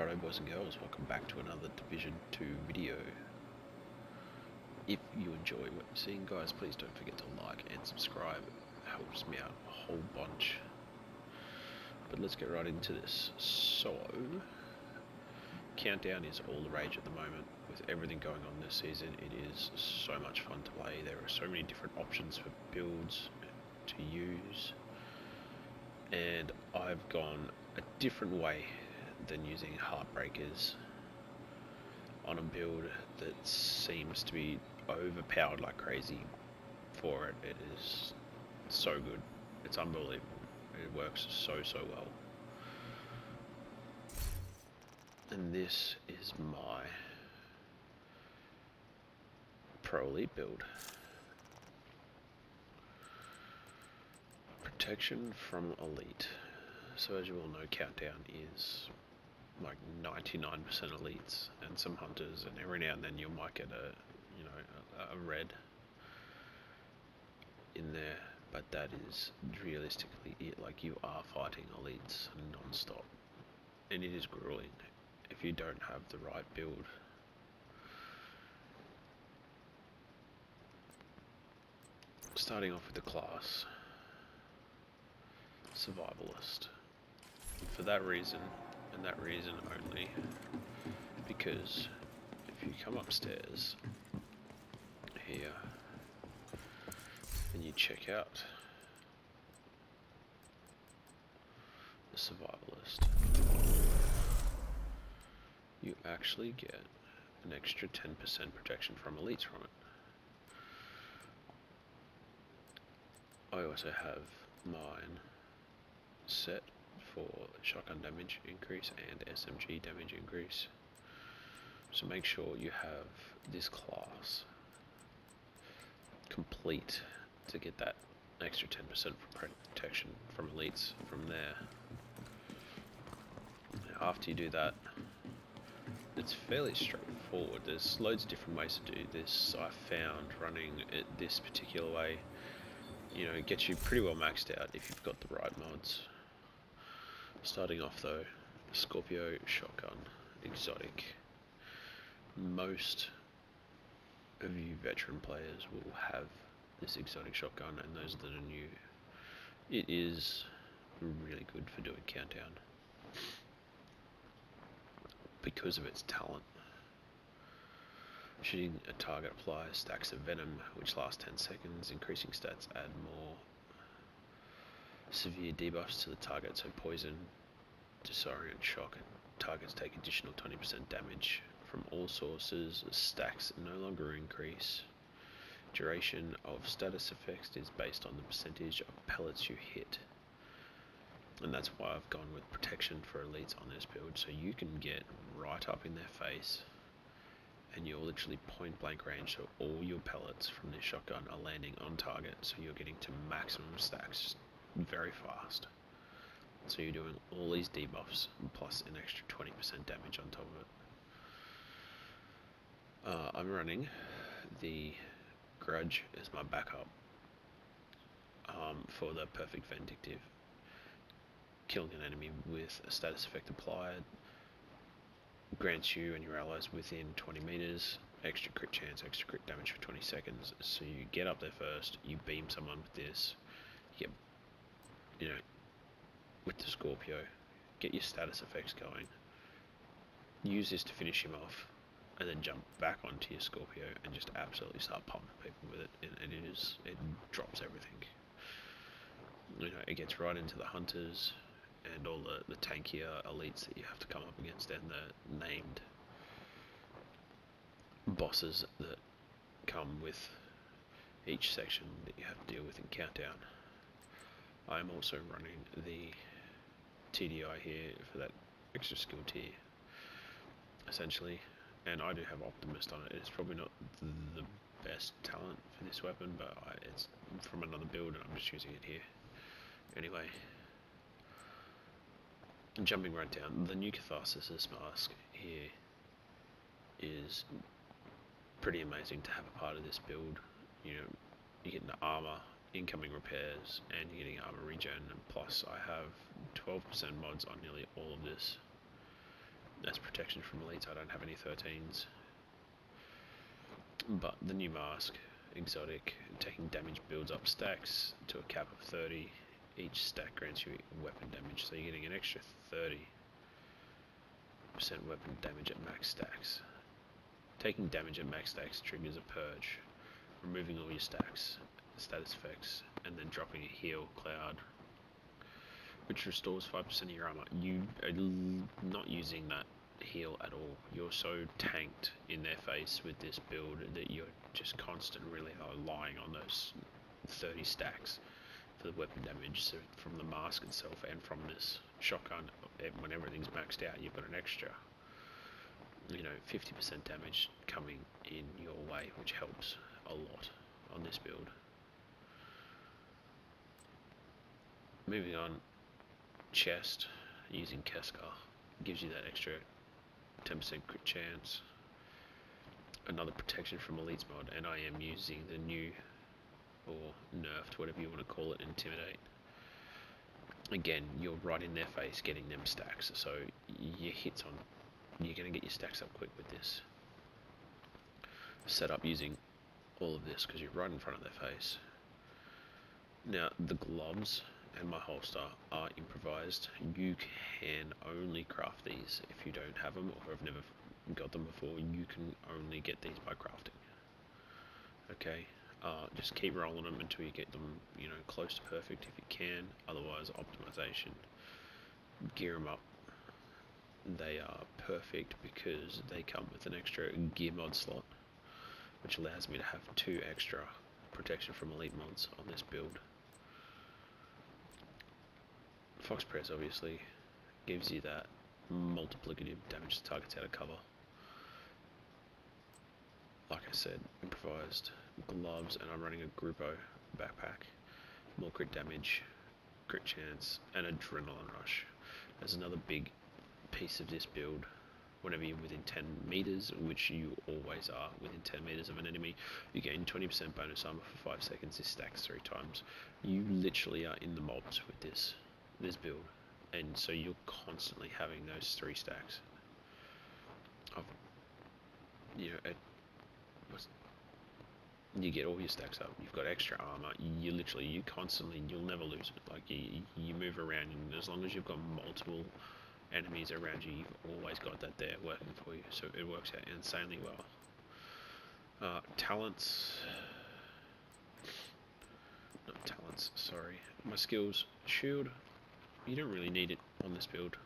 Righto boys and girls, welcome back to another Division 2 video. If you enjoy what you're seeing guys, please don't forget to like and subscribe. It helps me out a whole bunch. But let's get right into this. So, Countdown is all the rage at the moment. With everything going on this season, it is so much fun to play. There are so many different options for builds to use. And I've gone a different way than using Heartbreakers on a build that seems to be overpowered like crazy for it. It is so good. It's unbelievable. It works so well. And this is my Pro Elite build. Protection from Elite. So as you all know, Countdown is like 99% elites and some hunters, and every now and then you might get a red in there, but that is realistically it. Like, you are fighting elites non-stop, and it is grueling if you don't have the right build. Starting off with the class Survivalist. For that reason, and that reason only, because if you come upstairs here and you check out the Survivalist, you actually get an extra 10% protection from elites from it. I also have mine set for shotgun damage increase and SMG damage increase. So make sure you have this class complete to get that extra 10% protection from elites from there. Now, after you do that, it's fairly straightforward. There's loads of different ways to do this. I found running it this particular way, it gets you pretty well maxed out if you've got the right mods. Starting off though, Scorpio shotgun, exotic. Most of you veteran players will have this exotic shotgun, and those that are new, it is really good for doing Countdown because of its talent. Shooting a target applies stacks of venom which last 10 seconds. Increasing stats add more severe debuffs to the target, so poison, disorient, shock, and targets take additional 20% damage from all sources. Stacks no longer increase. Duration of status effects is based on the percentage of pellets you hit, and that's why I've gone with protection for elites on this build, so you can get right up in their face and you're literally point blank range, so all your pellets from this shotgun are landing on target, so you're getting to maximum stacks very fast. So you're doing all these debuffs plus an extra 20% damage on top of it. I'm running the Grudge as my backup for the perfect vindictive. Killing an enemy with a status effect applied grants you and your allies within 20 meters extra crit chance, extra crit damage for 20 seconds. So you get up there first, you beam someone with this, you get, with the Scorpio, get your status effects going, use this to finish him off, and then jump back onto your Scorpio and just absolutely start pumping people with it, and it drops everything. It gets right into the hunters and all the tankier elites that you have to come up against, and the named bosses that come with each section that you have to deal with in Countdown. I'm also running the TDI here for that extra skill tier, essentially, and I do have Optimist on it. It's probably not the best talent for this weapon, but it's from another build and I'm just using it here. Anyway, jumping right down, the new Catharsis mask here is pretty amazing to have a part of this build. You're getting the armor, incoming repairs, and you're getting armor regen, and plus I have 12% mods on nearly all of this. as protection from elites. I don't have any 13s. But the new mask, exotic, taking damage builds up stacks to a cap of 30. Each stack grants you weapon damage, so you're getting an extra 30% weapon damage at max stacks. Taking damage at max stacks triggers a purge, removing all your stacks, status effects, and then dropping a heal cloud, which restores 5% of your armor. You are not using that heal at all. You're so tanked in their face with this build that you're just constantly really relying on those 30 stacks for the weapon damage. So from the mask itself and from this shotgun, when everything's maxed out, you've got an extra 50% damage coming in your way, which helps a lot on this build. Moving on, chest, using Keskar gives you that extra 10% crit chance, another protection from elites mod, and I am using the new, or nerfed, whatever you want to call it, Intimidate. Again, you're right in their face getting them stacks, so your hits on, you're going to get your stacks up quick with this. Set up using all of this because you're right in front of their face. Now, the gloves and my holster are improvised. You can only craft these if you don't have them or have never got them before. You can only get these by crafting. Okay, just keep rolling them until you get them, close to perfect if you can. Otherwise, optimization. Gear them up. They are perfect because they come with an extra gear mod slot, which allows me to have 2 extra protection from elite mods on this build. Fox Press obviously gives you that multiplicative damage to targets out of cover. Like I said, improvised gloves, and I'm running a Grupo backpack. More crit damage, crit chance, and adrenaline rush. There's another big piece of this build. Whenever you're within 10 meters, which you always are within 10 meters of an enemy, you gain 20% bonus armor for 5 seconds. This stacks 3 times. You literally are in the mobs with this build, and so you're constantly having those 3 stacks of, you get all your stacks up, you've got extra armor, you'll never lose it. Like you move around, and as long as you've got multiple enemies around you, you've always got that there working for you, so it works out insanely well. Sorry, my skills. Shield, you don't really need it on this build.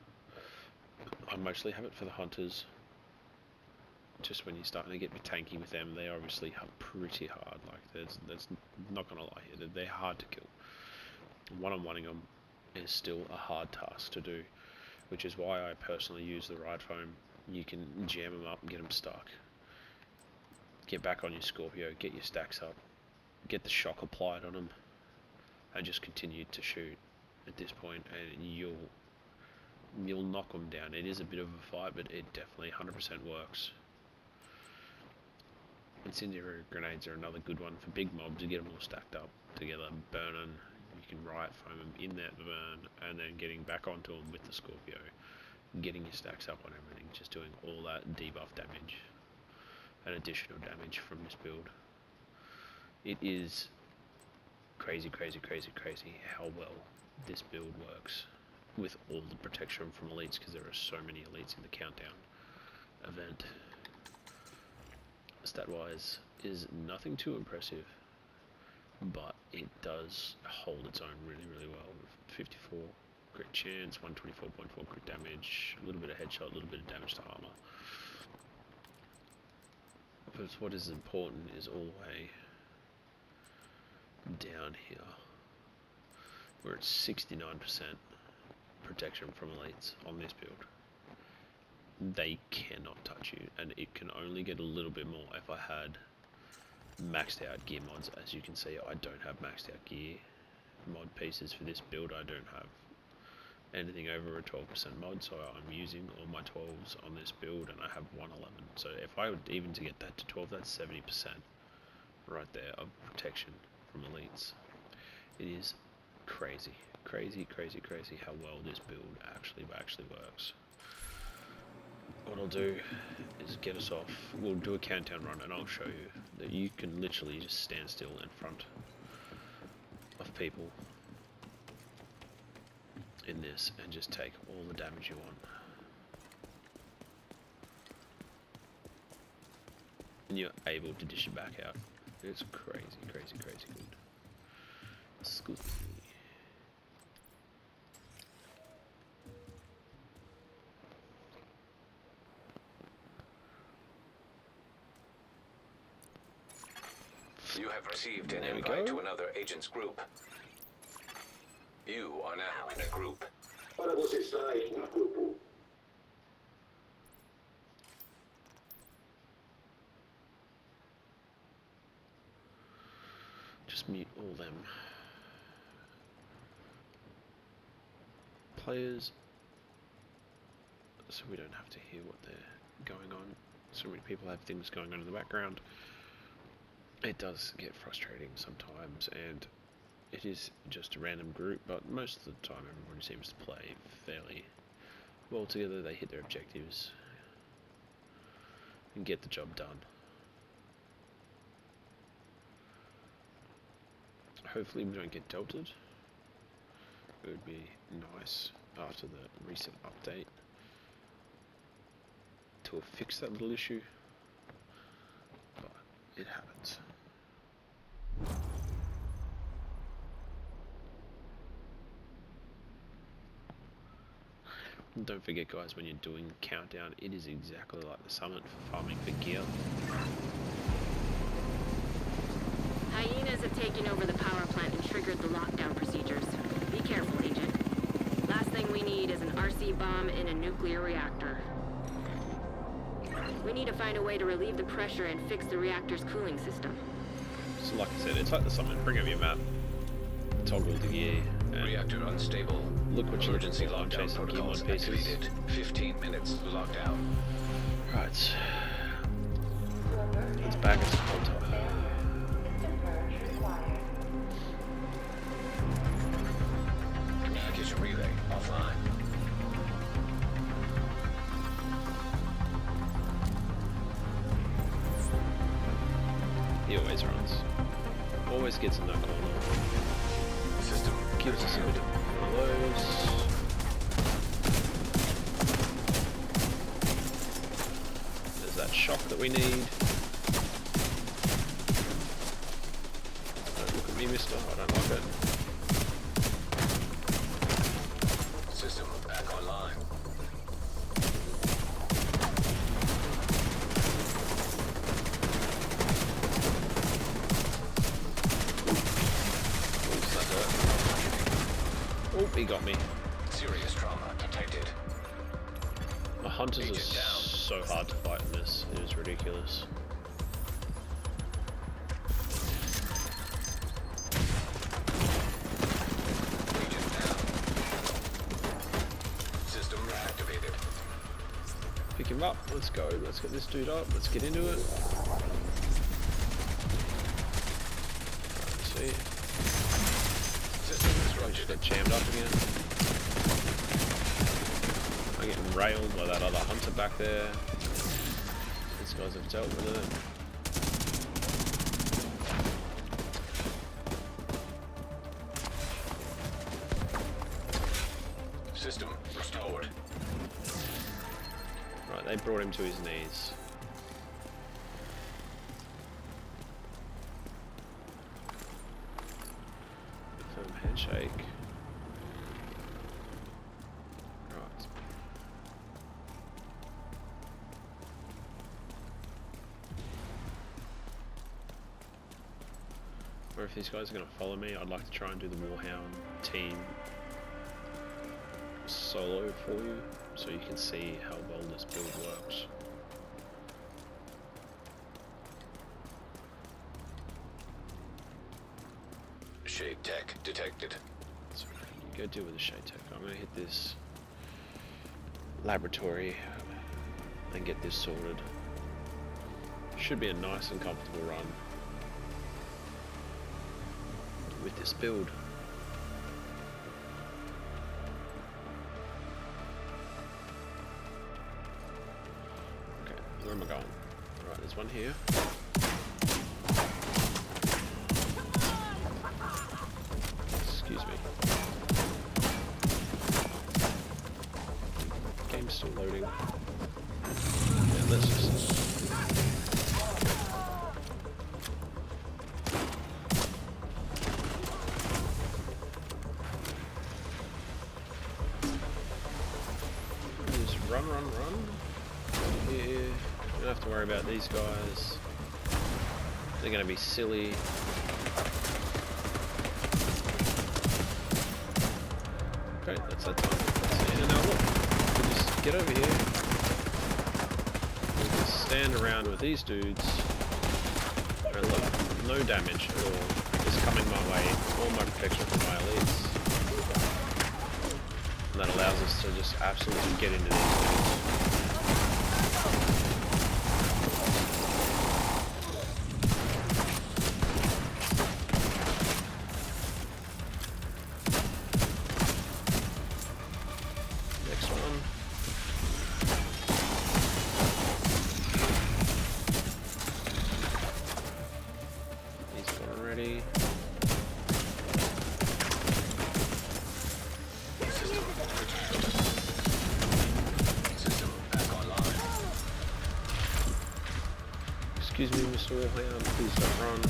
I mostly have it for the hunters. Just when you're starting to get me tanky with them, they obviously are pretty hard. Like there's not gonna lie here, they're hard to kill. One-on-oneing them is still a hard task to do, which is why I personally use the ride foam. You can jam them up and get them stuck. Get back on your Scorpio, get your stacks up, get the shock applied on them, and just continue to shoot at this point, and you'll knock them down. It is a bit of a fight, but it definitely 100% works. Incendiary grenades are another good one for big mobs to get them all stacked up together, burning. You can riot foam them in that burn, and then getting back onto them with the Scorpio, getting your stacks up on everything, just doing all that debuff damage and additional damage from this build. It is crazy how well this build works with all the protection from elites, because there are so many elites in the countdown event. Stat wise is nothing too impressive, but it does hold its own really well. 54 crit chance, 124.4 crit damage, a little bit of headshot, a little bit of damage to armor. But what is important is all the way down here, where it's 69% protection from elites on this build. They cannot touch you, and it can only get a little bit more if I had maxed out gear mods. As you can see, I don't have maxed out gear mod pieces for this build. I don't have anything over a 12% mod, so I'm using all my 12s on this build, and I have 111. So if I would even to get that to 12, that's 70% right there of protection from elites. It is crazy how well this build actually works. what I'll do is get us off. We'll do a countdown run and I'll show you that you can literally just stand still in front of people in this and just take all the damage you want. And you're able to dish it back out. It's crazy, crazy, crazy good. Excuse me. You have received an invite to another agent's group. You are now in a group. Para você estar em um grupo. Just mute all them players so we don't have to hear what they're going on. So many people have things going on in the background. It does get frustrating sometimes, and it is just a random group, but most of the time everybody seems to play fairly well together. They hit their objectives and get the job done. Hopefully we don't get delted. It would be nice after the recent update to have fixed that little issue, but it happens. And don't forget guys, when you're doing countdown, it is exactly like the summit for farming for gear. Hyenas have taken over the power plant and triggered the lockdown procedures. Be careful, Agent. Last thing we need is an RC bomb in a nuclear reactor. We need to find a way to relieve the pressure and fix the reactor's cooling system. So like I said, it's like the summit. Bring up your map, toggle the gear, and Reactor unstable. look what you're looking Emergency for. I'm lockdown chasing gear protocols mod pieces. activated. 15 minutes locked out. Right. Let's back us on top. Communication relay offline. He always runs. Always gets in that corner. System Gives us a bit of one of those. There's that shock that we need. Don't look at me, mister. I don't like it. System back online. Oh, he got me. Serious trauma detected. My hunters are Agent down. so hard to fight in this. It is ridiculous. Agent down. System activated. Pick him up. Let's go. Let's get this dude up. Let's get into it. Let's see. System I just disrupted. got jammed up again. I'm getting railed by that other hunter back there. These guys have dealt with it. System restored. Right, they brought him to his knees. Firm handshake. Right. Or if these guys are going to follow me, I'd like to try and do the Warhound team solo for you, so you can see how well this build works. Shade tech detected. So you go deal with the shade tech. I'm going to hit this laboratory and get this sorted. Should be a nice and comfortable run with this build. There's one here. Excuse me. Game's still loading. Yeah, let's just... Just run. Here. You don't have to worry about these guys. They're gonna be silly. Great, that's that time. And now look, we just get over here. We can stand around with these dudes. And look, no damage at all. Just coming my way. All my protection from my elites. And that allows us to just absolutely get into these dudes. Next one. He's gone already. Excuse me, Mr. Warhound, please don't run.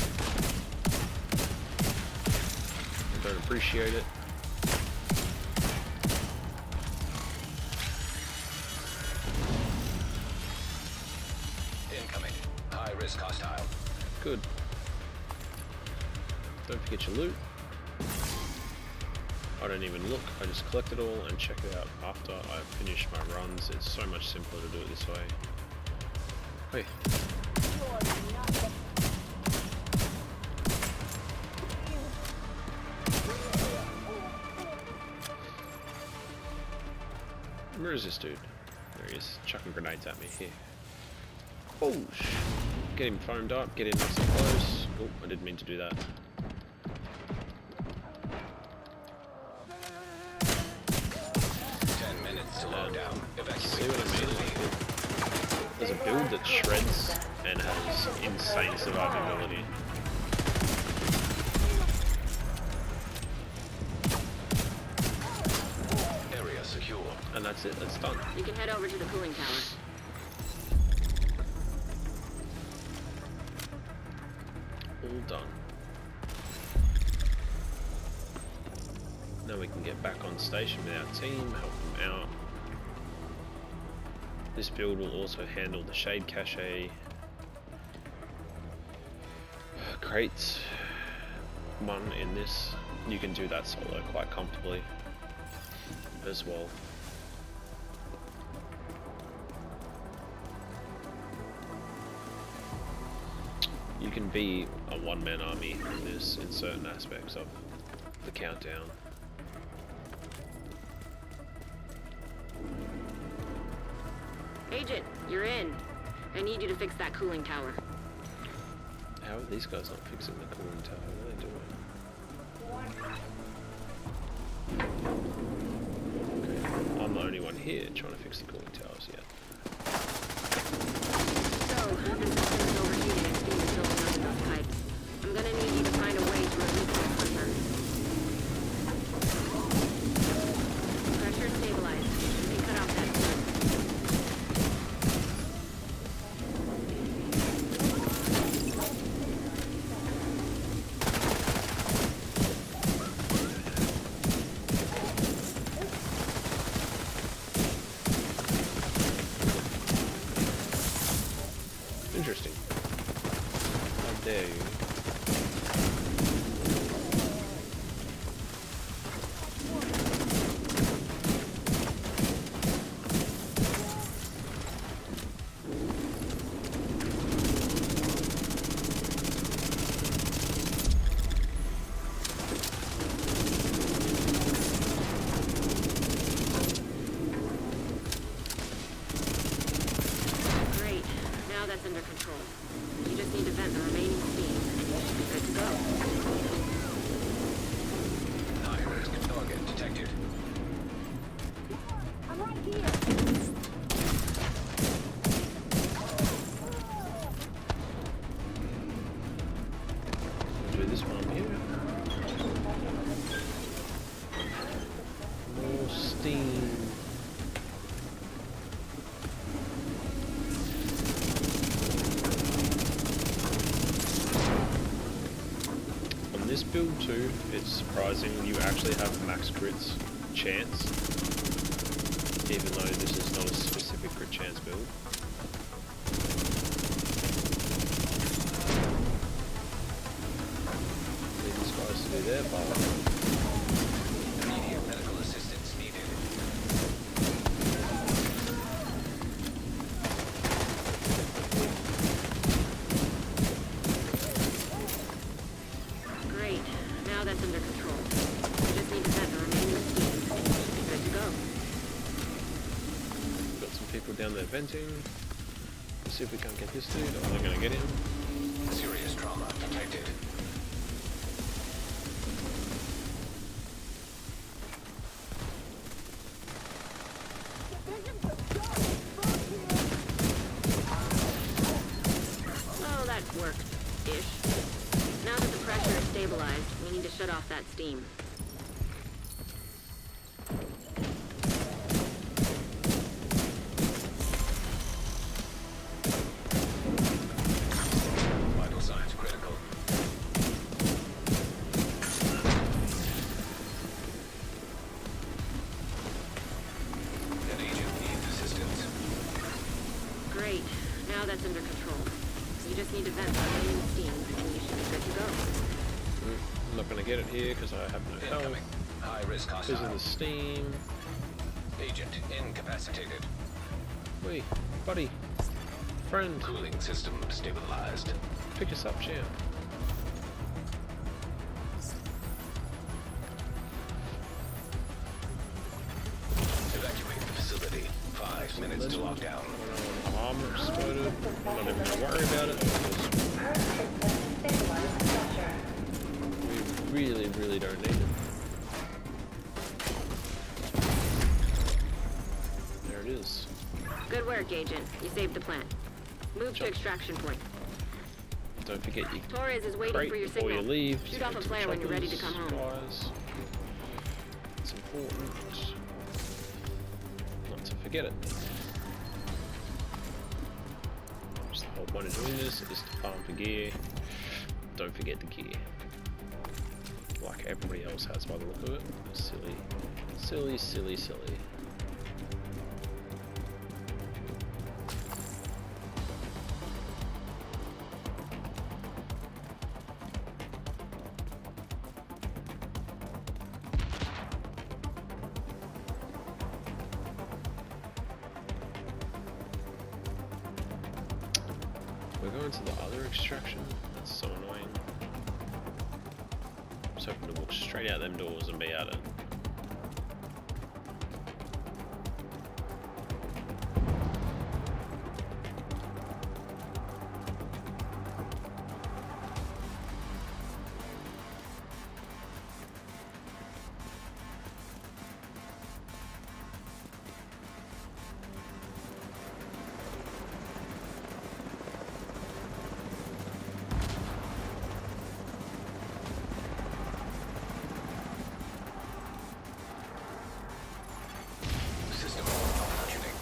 I don't appreciate it. Incoming. High risk hostile. Good. Don't forget your loot. I don't even look, I just collect it all and check it out after I finish my runs. It's so much simpler to do it this way. Hey. Where is this dude? There he is, chucking grenades at me here. Oh, get him foamed up, get him nice and close. Oh, I didn't mean to do that. See what I mean? Like there's a build that shreds and has insane survivability. Area secure. And that's it, that's done. You can head over to the cooling tower. All done. Now we can get back on station with our team, help them out. This build will also handle the shade cache, crates. One in this, you can do that solo quite comfortably as well. You can be a one-man army in this in certain aspects of the countdown. Agent, you're in. I need you to fix that cooling tower. How are these guys not fixing the cooling tower? What are they doing? Okay. I'm the only one here trying to fix the cooling towers yet. So, this system is overheating and steam is building up in those pipes. I'm gonna need you to find a way to release that pressure. Pressure stabilized. You can cut off that coolant. up here. More steam. On this build too, it's surprising you actually have max crits chance, even though this is not a specific crit chance build. Need these guys to do their part. Immediate medical assistance needed. Great. Now that's under control. We just need to set the remaining steam. Good to go. Got some people down there venting. Let's see if we can't get this dude. Oh, they're gonna get him. Serious trauma detected. Oh, that worked-ish. Now that the pressure is stabilized, we need to shut off that steam. Vital signs critical. An agent needs assistance. Great. Now that's under control. You just need to vent the remaining steam, and you should be good to go. I'm not gonna get it here because I have no health. Incoming. High risk Because of hostile. the steam. Agent incapacitated. Wait, buddy. Friend, Cooling system stabilized. pick us up, champ. Evacuate the facility. 5 minutes to lockdown. Armor exploded. I'm not even gonna worry about it because we really don't need it. There it is. Good work, Agent. You saved the plant. Move to extraction point. Don't forget your Torres is waiting crate for your before signal. you leave. Shoot off a flare when you're ready to come home. Guys. It's important. Not to forget it. Just the whole point of doing this is to farm for gear. Don't forget the gear. Like everybody else has by the look of it. Silly. Silly, silly, silly. We're going to the other extraction. That's so annoying. I was hoping to walk straight out them doors and be at it. System malfunctioning.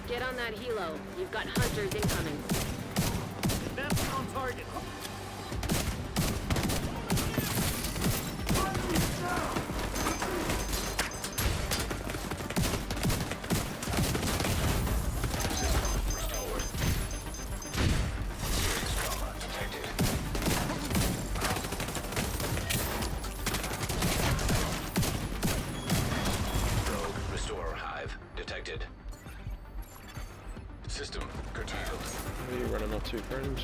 Get on that helo. You've got hunters incoming. That's on target. Restored. Serious trauma detected. Rogue Restorer Hive detected. System curtailed. Where are you running off to, friend?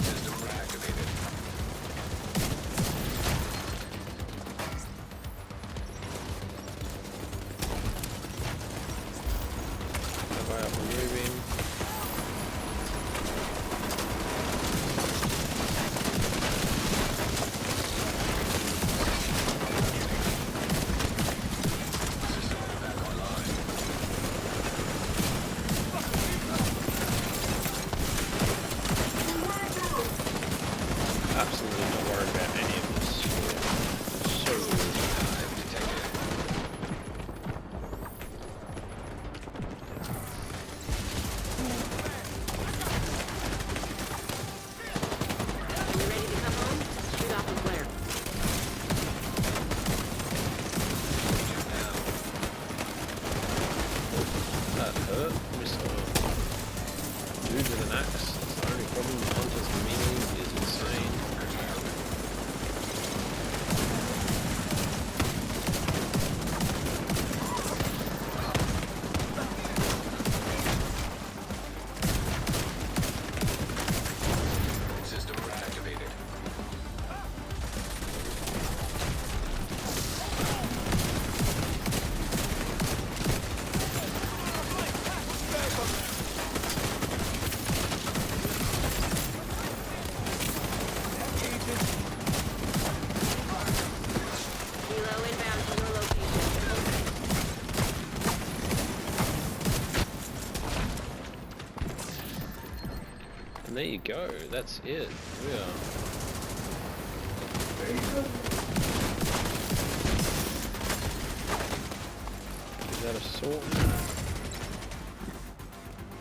System reactivated. That guy up and moving. hurt. Dude with an axe. That's the only problem. The hunter's melee is insane. System reactivated. Kilo inbound to your location. And there you go. That's it. We are. Is that a sword?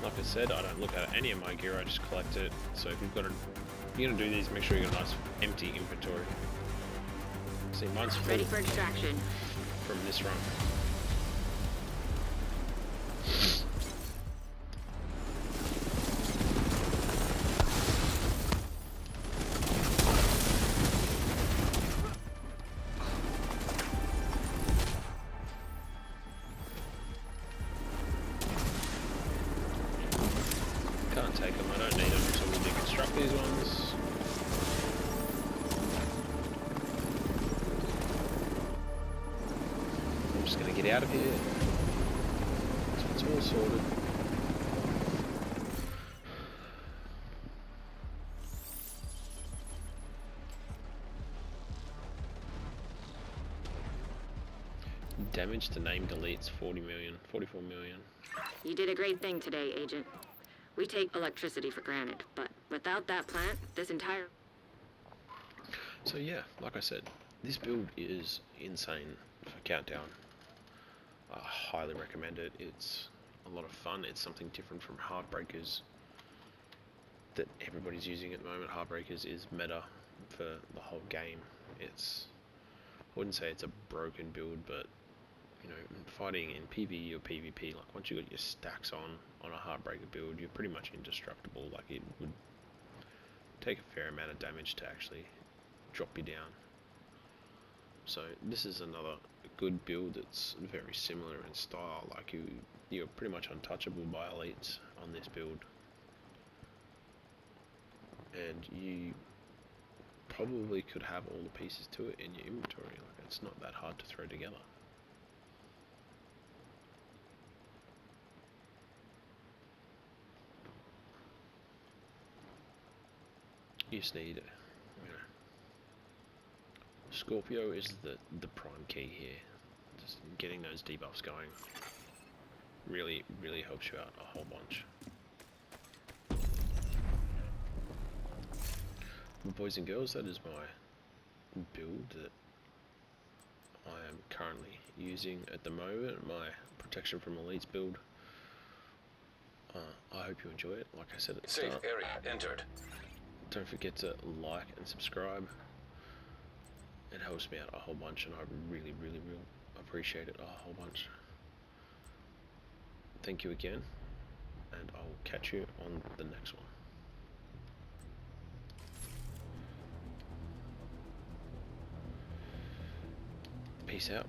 Like I said, I don't look at any of my gear, I just collect it. So if you've got you're gonna do these, make sure you got a nice empty inventory. See, mine's full Ready for extraction. from this run. Can't take them, I don't need them, so we'll deconstruct these ones. I'm just gonna get out of here. So it's all sorted. Damage to name deletes 40 million, 44 million. You did a great thing today, Agent. We take electricity for granted, but without that plant, this entire... So yeah, like I said, this build is insane for Countdown. I highly recommend it. It's a lot of fun. It's something different from Heartbreakers that everybody's using at the moment. Heartbreakers is meta for the whole game. It's, I wouldn't say it's a broken build, but you know, fighting in PvE or PvP, like once you got your stacks on a Heartbreaker build, you're pretty much indestructible. Like it would take a fair amount of damage to actually drop you down. So this is another good build that's very similar in style. Like you're pretty much untouchable by elites on this build, and you probably could have all the pieces to it in your inventory. Like it's not that hard to throw together. You just need, you know, Scorpio is the prime key here. Just getting those debuffs going really helps you out a whole bunch. But boys and girls, that is my build that I am currently using at the moment, my protection from elites build. I hope you enjoy it. Like I said at the Safe start, area entered. don't forget to like and subscribe. It helps me out a whole bunch, and I really appreciate it a whole bunch. Thank you again, and I'll catch you on the next one. Peace out.